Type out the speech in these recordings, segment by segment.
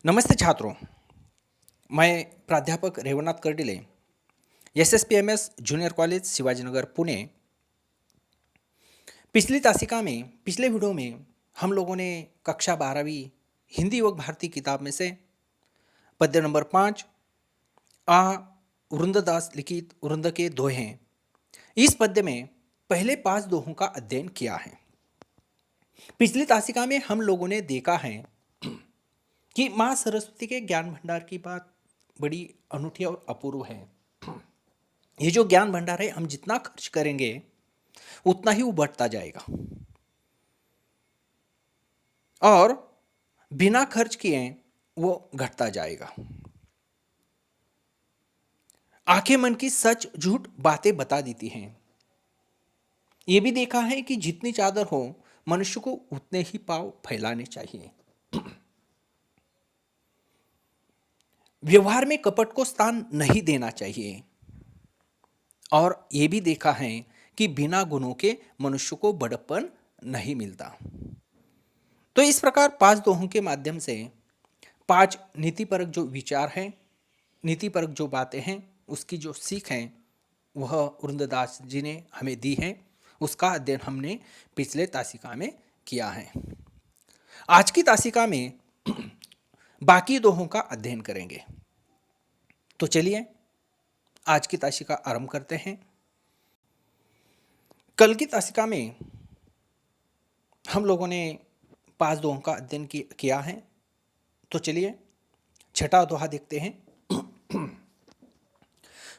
नमस्ते छात्रों, मैं प्राध्यापक Revnath Kardile, SSPMS junior college Shivajinagar Pune. पिछले वीडियो में हम लोगों ने कक्षा 12वीं हिंदी व भारती किताब में से पद्य नंबर 5 आ वृंददास लिखित वृंद के दोहे, इस पद्य में पहले 5 दोहों का अध्ययन किया है। पिछली तासिका में हम लोगों ने देखा है कि माँ सरस्वती के ज्ञान भंडार की बात बड़ी अनूठी और अपूर्व है। ये जो ज्ञान भंडार है, हम जितना खर्च करेंगे उतना ही वो बढ़ता जाएगा और बिना खर्च किए वो घटता जाएगा। आंखें मन की सच झूठ बातें बता देती हैं। ये भी देखा है कि जितनी चादर हो मनुष्य को उतने ही पांव फैलाने चाहिए। व्यवहार में कपट को स्थान नहीं देना चाहिए और ये भी देखा है कि बिना गुणों के मनुष्य को बड़प्पन नहीं मिलता। तो इस प्रकार 5 दोहों के माध्यम से 5 नीतिपरक जो विचार हैं, नीतिपरक जो बातें हैं, उसकी जो सीख है वह वृंददास जी ने हमें दी है। उसका अध्ययन हमने पिछले तासिका में किया है। आज की तासिका में बाकी दोहों का अध्ययन करेंगे। तो चलिए आज की तासिका आरंभ करते हैं। कल की तासिका में हम लोगों ने 5 दोहों का अध्ययन किया है। तो चलिए छठा दोहा देखते हैं।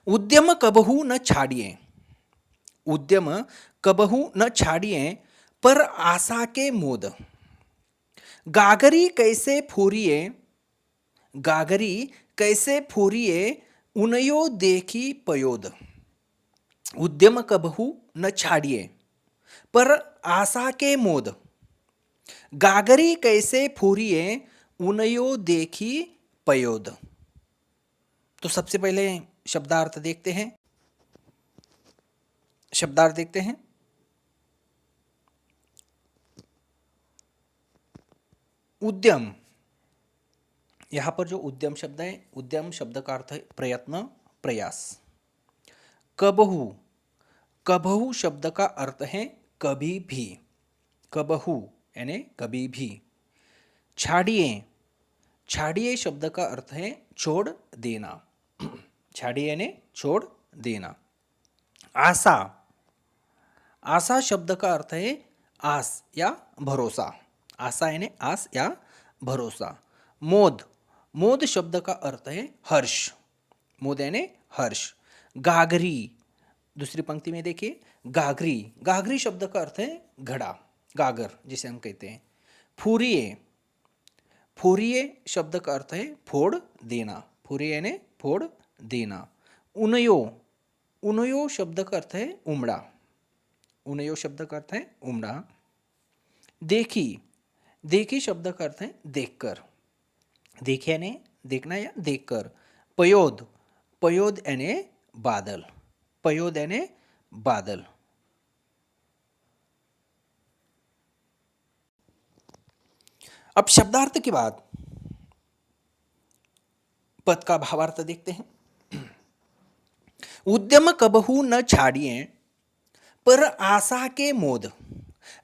उद्यम कबहू न छाड़िए, उद्यम कबहू न छाड़िए पर आशा के मोद। गागरी कैसे फूरिए, गागरी कैसे फूरिए उनयो देखी पयोद। उद्यम कबहू न छाड़िए पर आशा के मोद। गागरी कैसे फूरिए उनयो देखी पयोद। तो सबसे पहले शब्दार्थ देखते हैं। शब्दार्थ देखते हैं। उद्यम, यहां पर जो उद्यम शब्द है, उद्यम शब्द का अर्थ है प्रयत्न, प्रयास। कबहू, कबहू शब्द का अर्थ है कभी भी, कबहू यानी कभी भी। छाड़िए, छाड़िए शब्द का अर्थ है छोड़ देना, छाड़िए यानी छोड़ देना। आशा, आशा शब्द का अर्थ है आस या भरोसा, आशा यानी आस या भरोसा। मोद, मोद शब्द का अर्थ है हर्ष, मोद यानी हर्ष। गागरी, दूसरी पंक्ति में देखिए गागरी, गागरी शब्द का अर्थ है घड़ा, गागर जिसे हम कहते हैं। फूरिए, फूरिए शब्द का अर्थ है फोड़ देना, फूरिए यानी फोड़ देना। उनयो, उनयो शब्द का अर्थ है उमड़ा, उनयो शब्द का अर्थ है उमड़ा। देखी, देखी शब्द का अर्थ है देखकर, देखिए यानी देखना या देखकर। पयोद, पयोद यानी बादल, पयोद यानी बादल। अब शब्दार्थ के बाद पद का भावार्थ देखते हैं। उद्यम कबहू न छाड़िए पर आशा के मोद।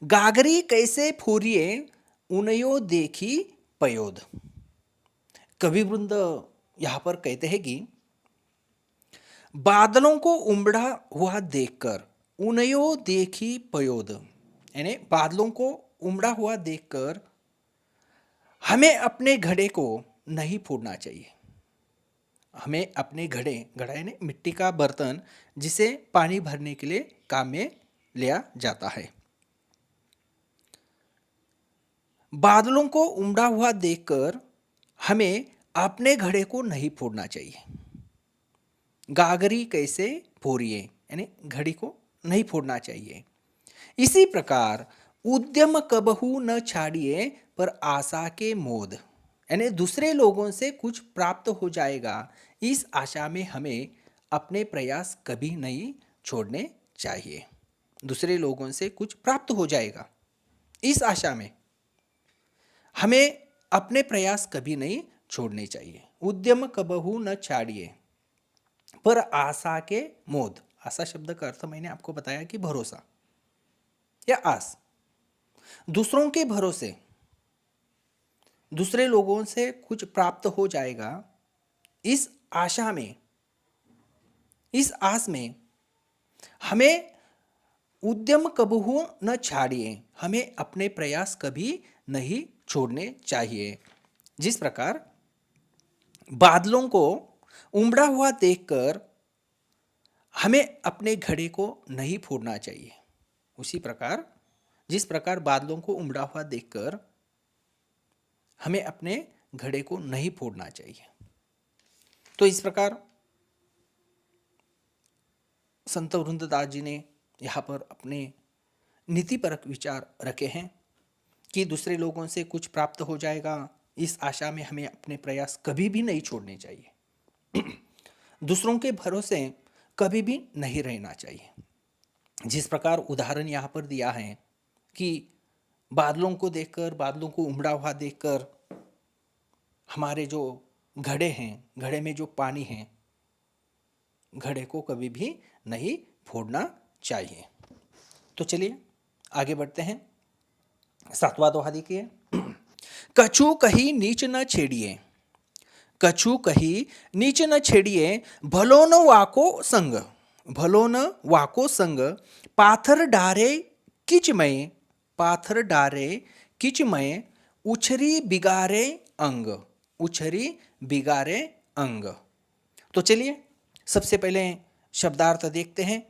गागरी कैसे फूरिए उनयो देखी पयोद। कवि वृंद यहां पर कहते हैं कि बादलों को उमड़ा हुआ देखकर उनयो देखी पयोद, यानी बादलों को उमड़ा हुआ देखकर हमें अपने घड़े को नहीं फोड़ना चाहिए। हमें अपने घड़े, घड़ा यानी मिट्टी का बर्तन जिसे पानी भरने के लिए काम में लिया जाता है, बादलों को उमड़ा हुआ देखकर हमें अपने घड़े को नहीं फोड़ना चाहिए। गागरी कैसे फोड़िए यानी घड़ी को नहीं फोड़ना चाहिए। इसी प्रकार उद्यम कबहू न छाड़िए पर आशा के मोद, यानी दूसरे लोगों से कुछ प्राप्त हो जाएगा इस आशा में हमें अपने प्रयास कभी नहीं छोड़ने चाहिए। दूसरे लोगों से कुछ प्राप्त हो जाएगा इस आशा में हमें अपने प्रयास कभी नहीं छोड़ने चाहिए। उद्यम कबहू न छाड़िए, पर आशा के मोद। आशा शब्द का अर्थ मैंने आपको बताया कि भरोसा या आस। दूसरों के भरोसे, दूसरे लोगों से कुछ प्राप्त हो जाएगा, इस आशा में, इस आस में हमें उद्यम कबहू न छाड़िए, हमें अपने प्रयास कभी नहीं छोड़ने चाहिए। जिस प्रकार बादलों को उमड़ा हुआ देखकर हमें अपने घड़े को नहीं फोड़ना चाहिए, उसी प्रकार जिस प्रकार बादलों को उमड़ा हुआ देखकर हमें अपने घड़े को नहीं फोड़ना चाहिए। तो इस प्रकार संत वृंददास जी ने यहाँ पर अपने नीतिपरक विचार रखे हैं कि दूसरे लोगों से कुछ प्राप्त हो जाएगा, इस आशा में हमें अपने प्रयास कभी भी नहीं छोड़ने चाहिए। दूसरों के भरोसे कभी भी नहीं रहना चाहिए। जिस प्रकार उदाहरण यहाँ पर दिया है कि बादलों को देखकर, बादलों को उमड़ा हुआ देखकर हमारे जो घड़े हैं, घड़े में जो पानी है, घड़े को कभी भी नहीं फोड़ना चाहिए। तो चलिए आगे बढ़ते हैं। सातवां दोहा देखिए। कछु कही नीच न छेड़िए, कछु कही नीच न छेड़िए, भलो न वाको संग, भलो न वाको संग, पाथर डारे किचमय, पाथर डारे किचमय, उछरी बिगारे अंग, उछरी बिगारे अंग। तो चलिए सबसे पहले शब्दार्थ देखते हैं,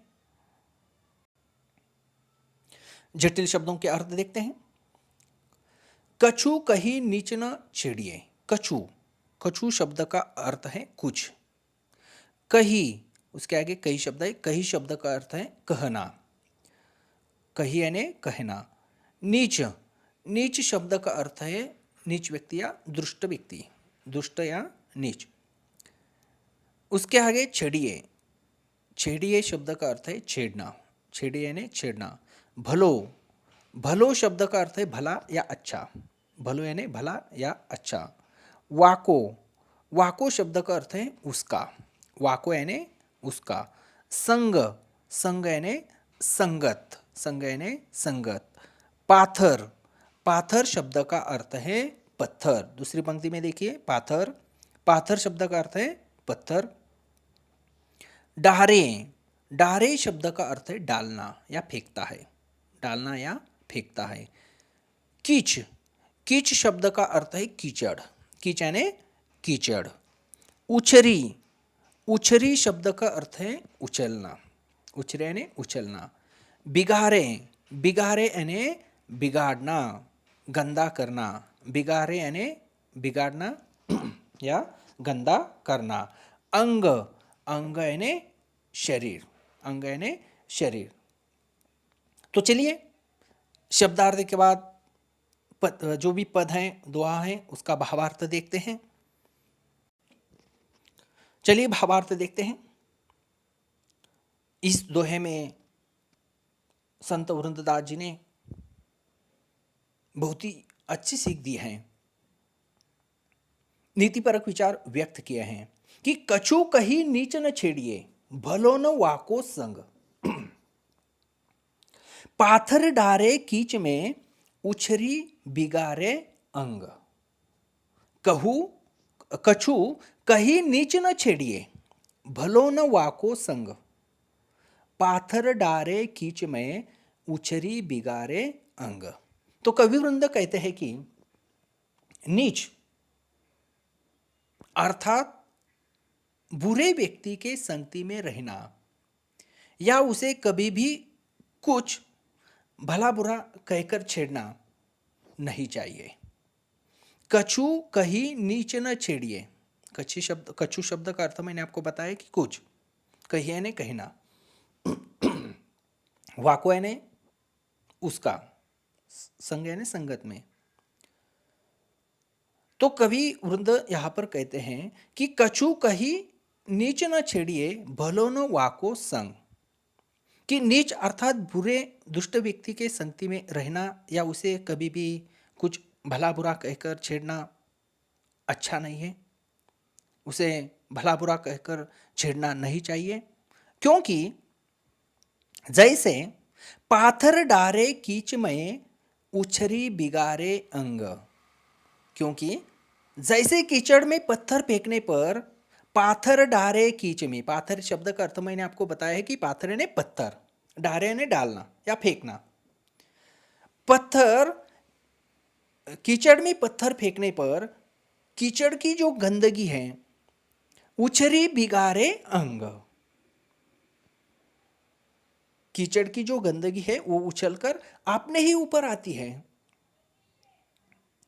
जटिल शब्दों के अर्थ देखते हैं। कछु कही नीच न छेड़िए, कछु, कछु शब्द का अर्थ है कुछ, कही उसके आगे कई शब्द है, कही शब्द का अर्थ है कहना, कही यानी कहना। नीच, नीच शब्द का अर्थ है नीच व्यक्ति या दुष्ट व्यक्ति, दुष्ट या नीच। उसके आगे छेड़िए, छेड़िए शब्द का अर्थ है छेड़ना, छेड़िए यानी छेड़ना। भलो, भलो शब्द का अर्थ है भला या अच्छा, भलो यानी भला या अच्छा। वाको, वाको शब्द का अर्थ है उसका, वाको यानी उसका। संग, संग यानी संगत, संग यानी संगत। पाथर, पाथर शब्द का अर्थ है पत्थर। दूसरी पंक्ति में देखिए पाथर, पाथर शब्द का अर्थ है पत्थर। डारे, डारे शब्द का अर्थ है डालना या फेंकता है, डालना या फेंकता है। कीच, कीच शब्द का अर्थ है कीचड़, कीच यानी कीचड़। उछरी, उछरी शब्द का अर्थ है उछलना, उछरे यानी उछलना। बिगारे, बिगारे यानी बिगाड़ना, गंदा करना, बिगारे यानी बिगाड़ना या गंदा करना। अंग, अंग यानी शरीर, अंग यानी शरीर। तो चलिए शब्दार्थ के बाद जो भी पद हैं, दोहा हैं, उसका भावार्थ देखते हैं। चलिए भावार्थ देखते हैं। इस दोहे में संत वृंददास जी ने बहुत ही अच्छी सीख दी है, नीतिपरक विचार व्यक्त किए हैं कि कछु कही नीच न छेड़िए, भलो न वाको संग, पाथर डारे कीच में, उछरी बिगारे अंग। कहू, कछु कही नीच न छेड़िए, भलो न वाको संग, पाथर डारे कीच में, उछरी बिगारे अंग। तो कवि वृंद कहते हैं कि नीच अर्थात बुरे व्यक्ति के संगति में रहना या उसे कभी भी कुछ भला बुरा कहकर छेड़ना नहीं चाहिए। कछु कही नीच न छेड़िए, कछु शब्द, कछु शब्द का अर्थ मैंने आपको बताया कि कुछ, कही यानी कहना, वाको यानी उसका, संग यानी संगत में। तो कवि वृंद यहां पर कहते हैं कि कछु कही नीच न छेड़िए, भलो न वाको संग, कि नीच अर्थात बुरे दुष्ट व्यक्ति के संगति में रहना या उसे कभी भी कुछ भला बुरा कहकर छेड़ना अच्छा नहीं है, उसे भला बुरा कहकर छेड़ना नहीं चाहिए। क्योंकि जैसे पाथर डारे कीच में उछरी बिगारे अंग, क्योंकि जैसे कीचड़ में पत्थर फेंकने पर पाथर डारे कीच में, पाथर शब्द का अर्थ मैंने आपको बताया है कि पाथर यानी पत्थर, डारे यानी डालना या फेंकना। पत्थर, कीचड़ में पत्थर फेंकने पर कीचड़ की जो गंदगी है उछरी बिगारे अंग, कीचड़ की जो गंदगी है वो उछलकर अपने ही ऊपर आती है।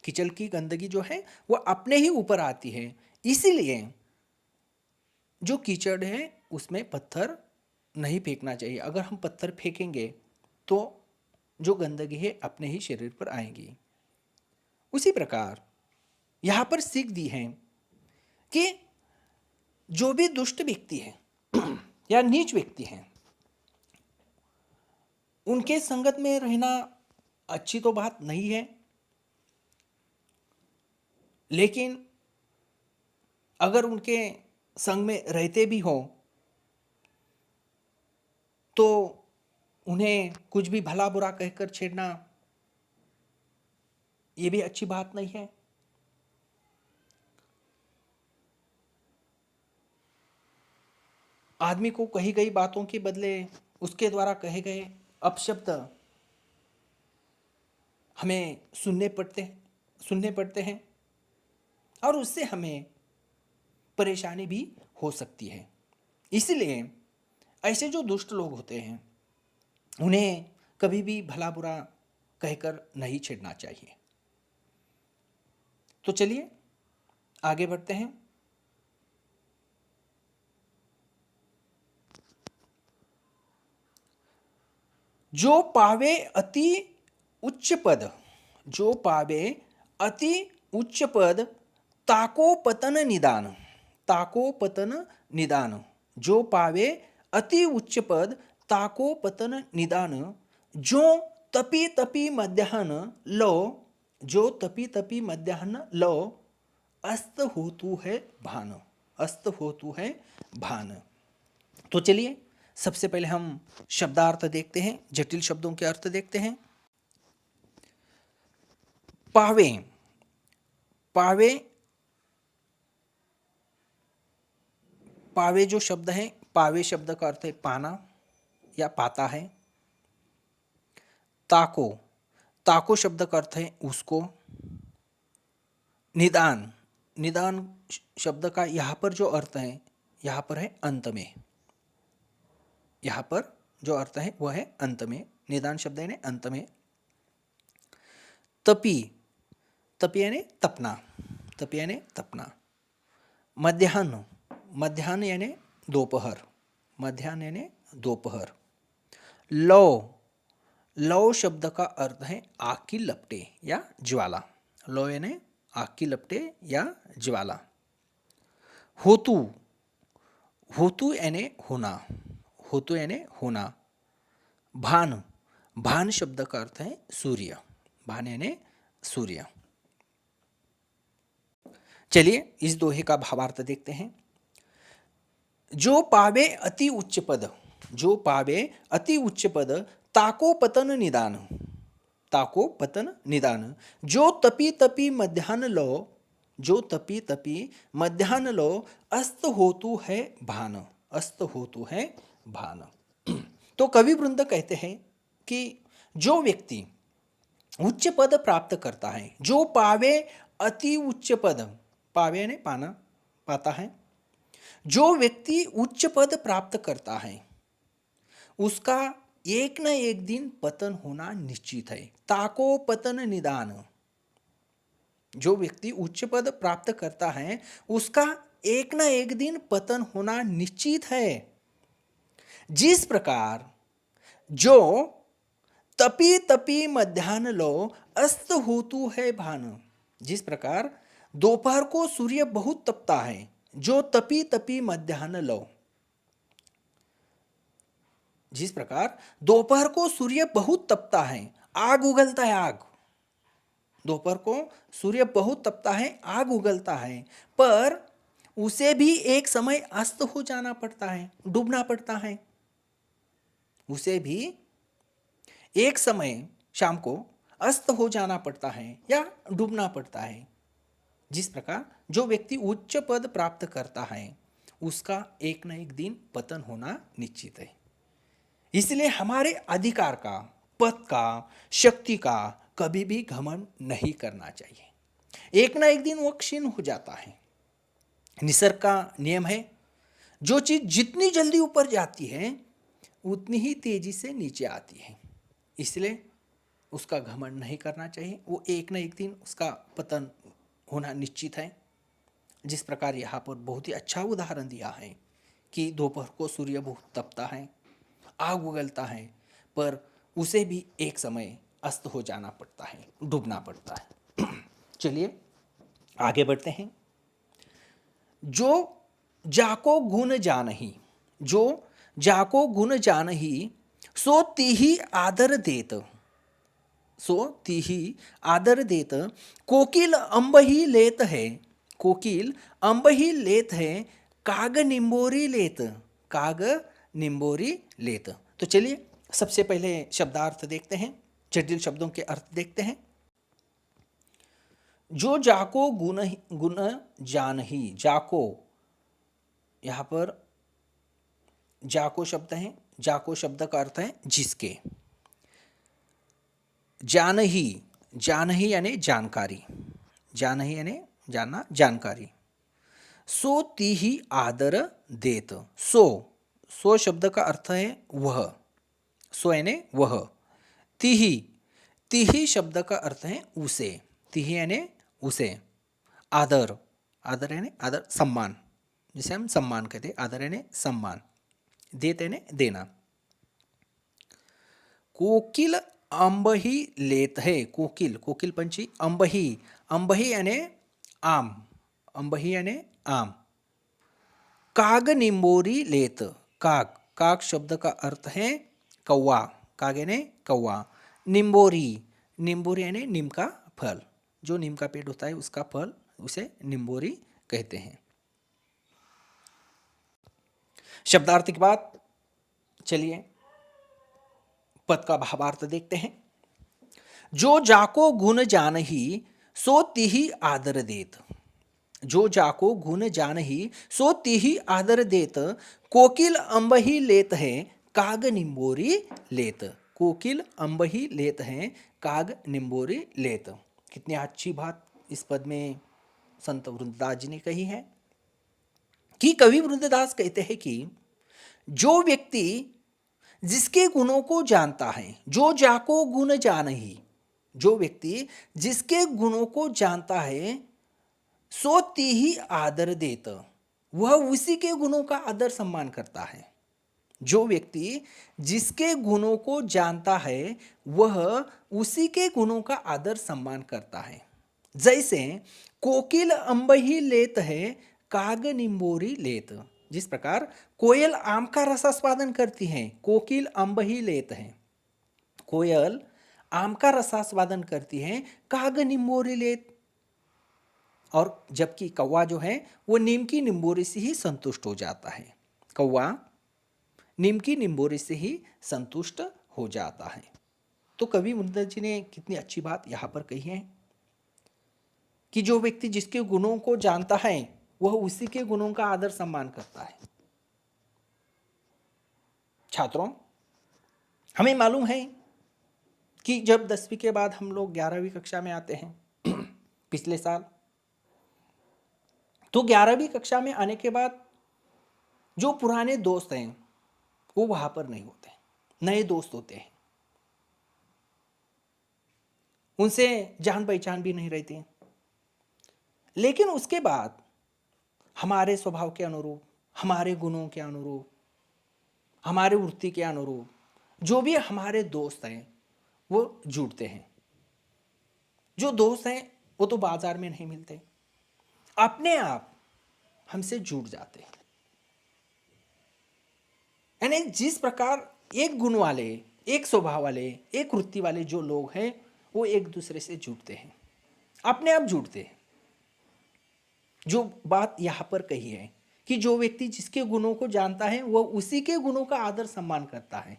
कीचड़ की गंदगी जो है वो अपने ही ऊपर आती है। इसीलिए जो कीचड़ है उसमें पत्थर नहीं फेंकना चाहिए। अगर हम पत्थर फेंकेंगे तो जो गंदगी है अपने ही शरीर पर आएगी। उसी प्रकार यहाँ पर सीख दी है कि जो भी दुष्ट व्यक्ति है या नीच व्यक्ति हैं, उनके संगत में रहना अच्छी तो बात नहीं है, लेकिन अगर उनके संग में रहते भी हो तो उन्हें कुछ भी भला बुरा कहकर छेड़ना ये भी अच्छी बात नहीं है। आदमी को कही गई बातों के बदले उसके द्वारा कहे गए अपशब्द हमें सुनने पड़ते हैं और उससे हमें परेशानी भी हो सकती है। इसलिए ऐसे जो दुष्ट लोग होते हैं उन्हें कभी भी भला बुरा कहकर नहीं छेड़ना चाहिए। तो चलिए आगे बढ़ते हैं। जो पावे अति उच्च पद, जो पावे अति उच्च पद ताको पतन निदान, ताको पतन निदान, जो पावे अति उच्च पद ताको पतन निदान, जो तपी तपी मध्याह्न लो, जो तपी तपी मध्याह्न लो, अस्त होतु है भान, अस्त होतु है भान। तो चलिए सबसे पहले हम शब्दार्थ देखते हैं, जटिल शब्दों के अर्थ देखते हैं। पावे, पावे, पावे जो शब्द है, पावे शब्द का अर्थ है पाना या पाता है। ताको, ताको शब्द का अर्थ है उसको। निदान, निदान शब्द का यहाँ पर जो अर्थ है, यहाँ पर है अंत में, यहाँ पर जो अर्थ है वह है अंत में, निदान शब्द यानी अंत में। तपी, तपी यानी तपना, तपी यानी तपना। मध्याह्न, मध्याह्न यानी दोपहर, मध्याह्न यानी दोपहर। लौ, लौ शब्द का अर्थ है आग की लपटें या ज्वाला, लौ यानी आग की लपटें या ज्वाला। होतु, होतु यानी होना, होतु यानी होना। भान, भान शब्द का अर्थ है सूर्य, भान यानी सूर्य। चलिए इस दोहे का भावार्थ देखते हैं। जो पावे अति उच्च पद, जो पावे अति उच्च पद ताको पतन निदान, ताको पतन निदान, जो तपी तपी मध्याह्न लो, जो तपी तपी मध्याह्न लो, अस्त होतु है भान, अस्त होतु है भान। तो कवि वृंद कहते हैं कि जो व्यक्ति उच्च पद प्राप्त करता है, जो पावे अति उच्च पद, पावे यानी पाना, पाता है, जो व्यक्ति उच्च पद प्राप्त करता है उसका एक न एक दिन पतन होना निश्चित है। ताको पतन निदान, जो व्यक्ति उच्च पद प्राप्त करता है उसका एक न एक दिन पतन होना निश्चित है। जिस प्रकार जो तपी तपी मध्याह्न लो अस्त होतु है भान, जिस प्रकार दोपहर को सूर्य बहुत तपता है, जो तपी तपी मध्याह्न लो, जिस प्रकार दोपहर को सूर्य बहुत तपता है, आग उगलता है, आग दोपहर को सूर्य बहुत तपता है, आग उगलता है, पर उसे भी एक समय अस्त हो जाना पड़ता है, डूबना पड़ता है। उसे भी एक समय शाम को अस्त हो जाना पड़ता है या डूबना पड़ता है। जिस प्रकार जो व्यक्ति उच्च पद प्राप्त करता है उसका एक न एक दिन पतन होना निश्चित है। इसलिए हमारे अधिकार का, पद का, शक्ति का कभी भी घमंड नहीं करना चाहिए। एक ना एक दिन वो क्षीण हो जाता है। निसर्ग का नियम है, जो चीज जितनी जल्दी ऊपर जाती है उतनी ही तेजी से नीचे आती है। इसलिए उसका घमंड नहीं करना चाहिए। वो एक ना एक दिन उसका पतन होना निश्चित है। जिस प्रकार यहाँ पर बहुत ही अच्छा उदाहरण दिया है कि दोपहर को सूर्य बहुत तपता है, आग उगलता है, पर उसे भी एक समय अस्त हो जाना पड़ता है, डूबना पड़ता है। चलिए आगे बढ़ते हैं। जो जाको गुण जानही, जो जाको गुण जानही, सो तिहि आदर देत, सो तिहि आदर देत। कोकिल अंब ही लेत है, कोकिल अंब ही लेत है, काग निम्बोरी लेत, काग निम्बोरी लेत। तो चलिए सबसे पहले शब्दार्थ देखते हैं, जटिल शब्दों के अर्थ देखते हैं। जो जाको गुण गुण जानही, जाको, यहाँ पर जाको शब्द है, जाको शब्द का अर्थ है जिसके। जानही, जानही यानी जानकारी, जानही यानी जानना, जानकारी। सो तिहि आदर देत, सो, सो शब्द का अर्थ है वह, सो यानी वह। तिहि, तिहि शब्द का अर्थ है उसे, तिहि यानी उसे। आदर, आदर यानी आदर, सम्मान, जिसे हम सम्मान कहते हैं, आदर यानी सम्मान, देते यानी देना। कोकिल अंब ही लेत है, कोकिल, कोकिल पंछी, अंब ही, अंब ही यानी आम, अंब ही यानी आम। काग निम्बोरी लेत, काग, काग शब्द का अर्थ है कौवा, काग यानी कौवा। निम्बोरी, निम्बोरी यानी नीम का फल, जो नीम का पेड़ होता है उसका फल, उसे निम्बोरी कहते हैं। शब्दार्थ के बाद चलिए पद का भावार्थ देखते हैं। जो जाको गुण जानही, सो तिहि आदर देत, जो जाको गुण जानही, सो तिहि आदर देत। कोकिल अंब ही लेत है, काग निम्बोरी लेत, कोकिल अंब ही लेत है, काग निम्बोरी लेत। कितनी अच्छी बात इस पद में संत वृंदास जी ने कही है कि कवि वृंदास कहते हैं कि जो व्यक्ति जिसके गुणों को जानता है, जो जाको गुण जानही, जो व्यक्ति जिसके गुणों को जानता है, सो तिहि आदर देत, वह उसी के गुणों का आदर सम्मान करता है। जो व्यक्ति जिसके गुणों को जानता है वह उसी के गुणों का आदर सम्मान करता है। जैसे कोकिल अंब ही लेत है, काग निम्बोरी लेत। जिस प्रकार कोयल आम का रसास्वादन करती है, कोकिल अंब ही लेत है, कोयल आम का रसास्वादन करती है, काग निम्बोरी लेत। और जबकि कौवा जो है वो नीम की निम्बोरी से ही संतुष्ट हो जाता है, कौवा नीम की निम्बोरी से ही संतुष्ट हो जाता है। तो कवि मुंदर जी ने कितनी अच्छी बात यहाँ पर कही है कि जो व्यक्ति जिसके गुणों को जानता है वह उसी के गुणों का आदर सम्मान करता है। छात्रों, हमें मालूम है कि जब 10वीं के बाद हम लोग 11वीं कक्षा में आते हैं पिछले साल, तो 11वीं कक्षा में आने के बाद जो पुराने दोस्त हैं वो वहां पर नहीं होते, नए दोस्त होते हैं, उनसे जान पहचान भी नहीं रहती। लेकिन उसके बाद हमारे स्वभाव के अनुरूप, हमारे गुणों के अनुरूप, हमारे वृत्ति के अनुरूप जो भी हमारे दोस्त हैं वो जुड़ते हैं। जो दोस्त हैं वो तो बाजार में नहीं मिलते, अपने आप हमसे जुड़ जाते हैं। यानी जिस प्रकार एक गुण वाले, एक स्वभाव वाले, एक वृत्ति वाले जो लोग हैं वो एक दूसरे से जुड़ते हैं। अपने आप जुड़ते हैं। जो बात यहाँ पर कही है कि जो व्यक्ति जिसके गुणों को जानता है वह उसी के गुणों का आदर सम्मान करता है।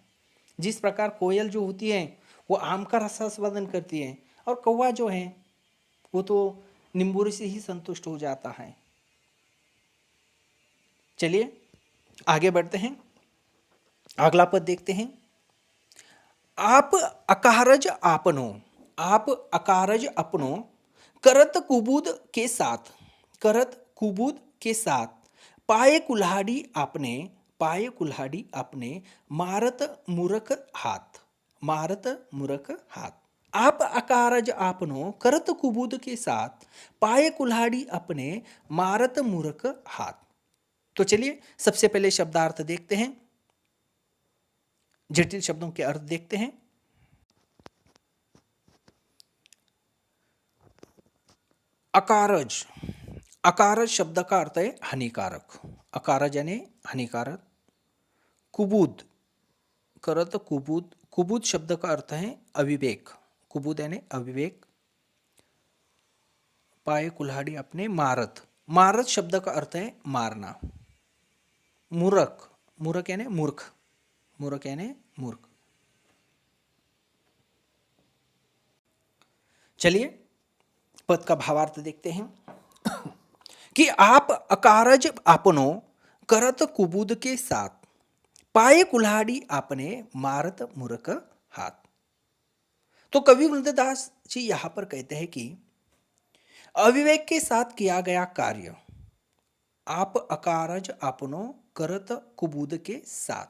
जिस प्रकार कोयल जो होती है वो आम का रसास्वादन करती है और कौवा जो है वो तो नींबू से ही संतुष्ट हो जाता है। चलिए आगे बढ़ते हैं, अगला पद देखते हैं। आप अकारज आपनो, आप अकारज अपनो, करत कुबूद के साथ, करत कुबूद के साथ, पाए कुल्हाड़ी आपने, पाए कुल्हाड़ी अपने, मारत मूरख हाथ, मारत मूरख हाथ। आप अकारज आपनो, करत कुबूद के साथ, पाए कुल्हाड़ी अपने, मारत मूरख हाथ। तो चलिए सबसे पहले शब्दार्थ देखते हैं, जटिल शब्दों के अर्थ देखते हैं। अकारज, अकारज शब्द का अर्थ है हानिकारक, अकारज यानी हानिकारक। कुबूद, करत कुबूद, कुबूद शब्द का अर्थ है अविवेक, कुबूद यानी अविवेक। पाए कुल्हाड़ी अपने, मारत, मारत शब्द का अर्थ है मारना। मूर्ख, मूर्ख यानी मूर्ख, मूर्ख यानी मूर्ख। चलिए पद का भावार्थ देखते हैं कि आप अकारज आपनो, करत कुबूद के साथ, पाए कुल्हाड़ी आपने, मारत मूर्ख हाथ। तो कवि वृंददास जी यहां पर कहते हैं कि अविवेक के साथ किया गया कार्य, आप अकारज आपनो, करत कुबूद के साथ,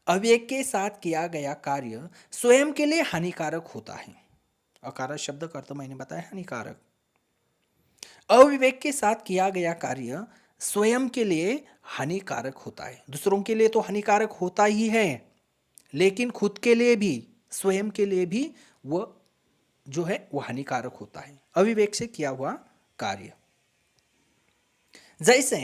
अविवेक के साथ किया गया कार्य स्वयं के लिए हानिकारक होता है। अकारज शब्द का अर्थ मैंने बताया हानिकारक। अविवेक के साथ किया गया कार्य स्वयं के लिए हानिकारक होता है। दूसरों के लिए तो हानिकारक होता ही है, लेकिन खुद के लिए भी, स्वयं के लिए भी वह जो है वह हानिकारक होता है, अविवेक से किया हुआ कार्य। जैसे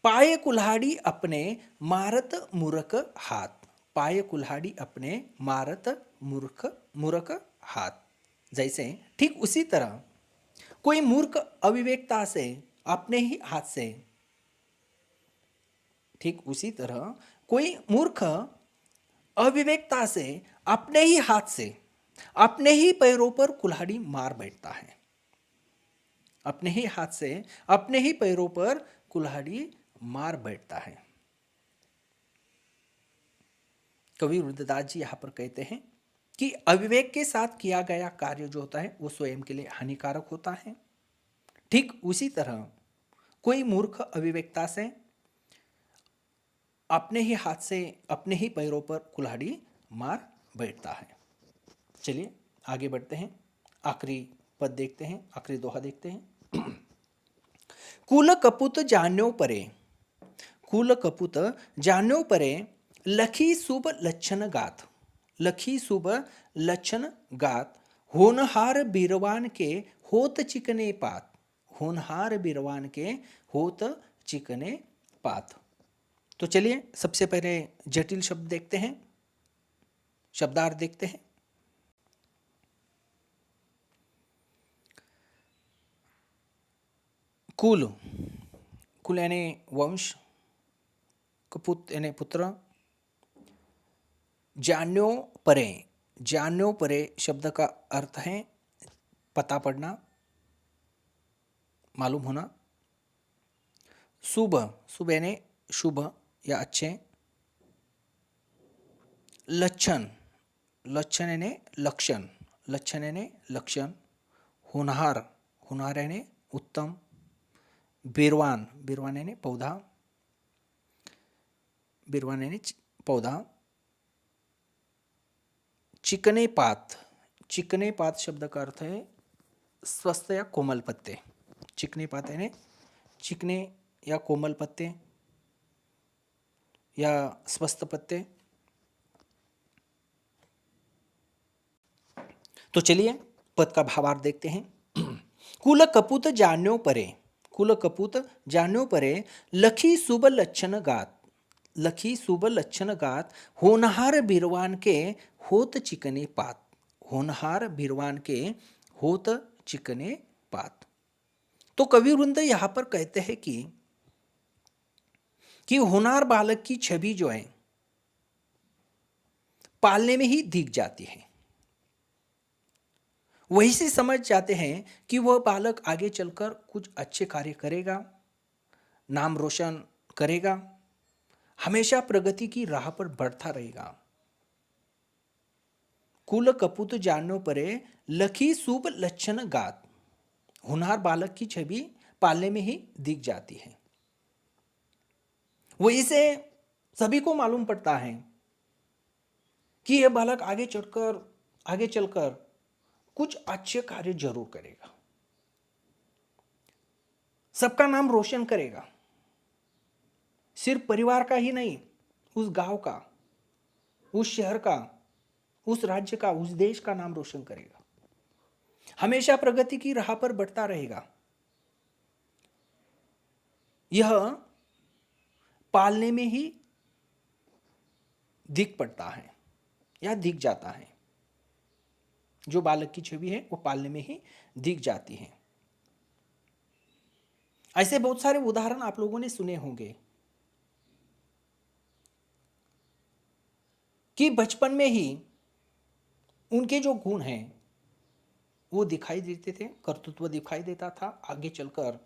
पाए कुल्हाड़ी अपने, मारत मूर्ख हाथ, पाए कुल्हाड़ी अपने, मारत मूर्ख, मूर्ख हाथ। जैसे ठीक उसी तरह कोई मूर्ख अविवेकता से अपने ही हाथ से, ठीक उसी तरह कोई मूर्ख अविवेकता से अपने ही हाथ से, अपने ही पैरों पर कुल्हाड़ी मार बैठता है, अपने ही हाथ से अपने ही पैरों पर कुल्हाड़ी मार बैठता है। कवि रुद्रदास जी यहां पर कहते हैं कि अविवेक के साथ किया गया कार्य जो होता है वो स्वयं के लिए हानिकारक होता है। ठीक उसी तरह कोई मूर्ख अविवेकता से अपने ही हाथ से, अपने ही पैरों पर कुल्हाड़ी मार बैठता है। चलिए आगे बढ़ते हैं, आखिरी पद देखते हैं, आखिरी दोहा देखते हैं। कुल कपुत जान्यो परे, कुल कपुत जान्यो परे, लखी शुभ लक्षण गात, लखी शुभ लक्षण गात, होनहार बीरवान के होत चिकने पात, होनहार बीरवान के होत चिकने पात। तो चलिए सबसे पहले जटिल शब्द देखते हैं, शब्दार्थ देखते हैं। कुल, कुल यानी वंश, कपुत यानी पुत्र, जान्यो परे, जान्यो परे शब्द का अर्थ है पता पड़ना, मालूम होना। शुभ, शुभ यानी शुभ या अच्छे। लक्षण, लक्षण यानी लक्षण, लक्षण यानी लक्षण। होनहार, होनहार यानी उत्तम। बीरवान, बीरवान यानी पौधा, बीरवान यानी पौधा। चिकने पात, चिकने पात शब्द का अर्थ है स्वस्थ या कोमल पत्ते, चिकने पात यानी चिकने या कोमल पत्ते या स्वस्थ पत्ते। तो चलिए पद का भावार्थ देखते हैं। कुल कपूत जान्यो परे, कुल कपूत जान्यो परे, लखी शुभ लक्षण गात, लखी शुभ लक्षण गात, होनहार बीरवान के होत चिकने पात, होनहार बीरवान के होत चिकने पात। तो कवि वृंद यहां पर कहते हैं कि होनहार बालक की छवि जो है पालने में ही दिख जाती है। वही से समझ जाते हैं कि वह बालक आगे चलकर कुछ अच्छे कार्य करेगा, नाम रोशन करेगा, हमेशा प्रगति की राह पर बढ़ता रहेगा। कुल कपूत जानो परे लखी शुभ लक्षण गात। होनहार बालक की छवि पालने में ही दिख जाती है। वही से सभी को मालूम पड़ता है कि यह बालक आगे चलकर कुछ अच्छे कार्य जरूर करेगा, सबका नाम रोशन करेगा, सिर्फ परिवार का ही नहीं, उस गांव का, उस शहर का, उस राज्य का, उस देश का नाम रोशन करेगा, हमेशा प्रगति की राह पर बढ़ता रहेगा। यह पालने में ही दिख पड़ता है या दिख जाता है। जो बालक की छवि है वो पालने में ही दिख जाती है। ऐसे बहुत सारे उदाहरण आप लोगों ने सुने होंगे कि बचपन में ही उनके जो गुण हैं वो दिखाई देते थे, कर्तृत्व दिखाई देता था, आगे चलकर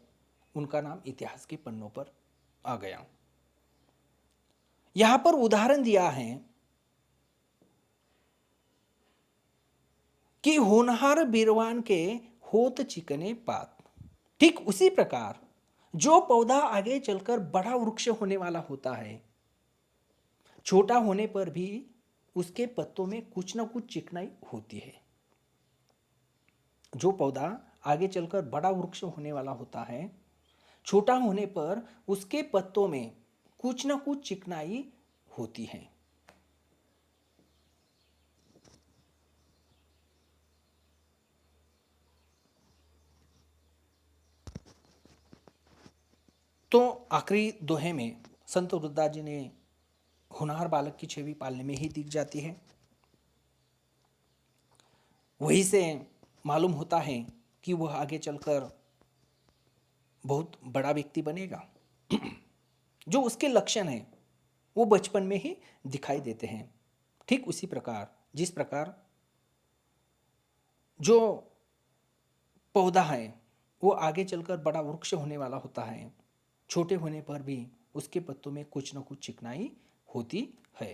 उनका नाम इतिहास के पन्नों पर आ गया। यहां पर उदाहरण दिया है कि होनहार बीरवान के होत चिकने पात। ठीक उसी प्रकार जो पौधा आगे चलकर बड़ा वृक्ष होने वाला होता है, छोटा होने पर भी उसके पत्तों में कुछ ना कुछ चिकनाई होती है। जो पौधा आगे चलकर बड़ा वृक्ष होने वाला होता है, छोटा होने पर उसके पत्तों में कुछ ना कुछ चिकनाई होती है। तो आखिरी दोहे में संत रुद्रदास जी ने होनहार बालक की छवि पालने में ही दिख जाती है। वही से मालूम होता है कि वह आगे चलकर बहुत बड़ा व्यक्ति बनेगा। जो उसके लक्षण हैं वो बचपन में ही दिखाई देते हैं। ठीक उसी प्रकार जिस प्रकार जो पौधा है वो आगे चलकर बड़ा वृक्ष होने वाला होता है, छोटे होने पर भी उसके पत्तों में कुछ न कुछ चिकनाई होती है।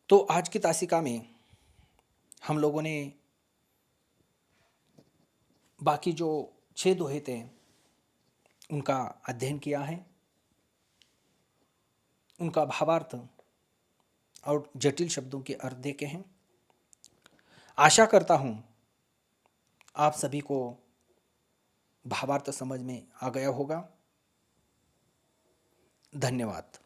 तो आज की तासिका में हम लोगों ने बाकी जो 6 दोहे थे उनका अध्ययन किया है, उनका भावार्थ और जटिल शब्दों के अर्थ देखे हैं। आशा करता हूँ आप सभी को भावार्थ समझ में आ गया होगा। धन्यवाद।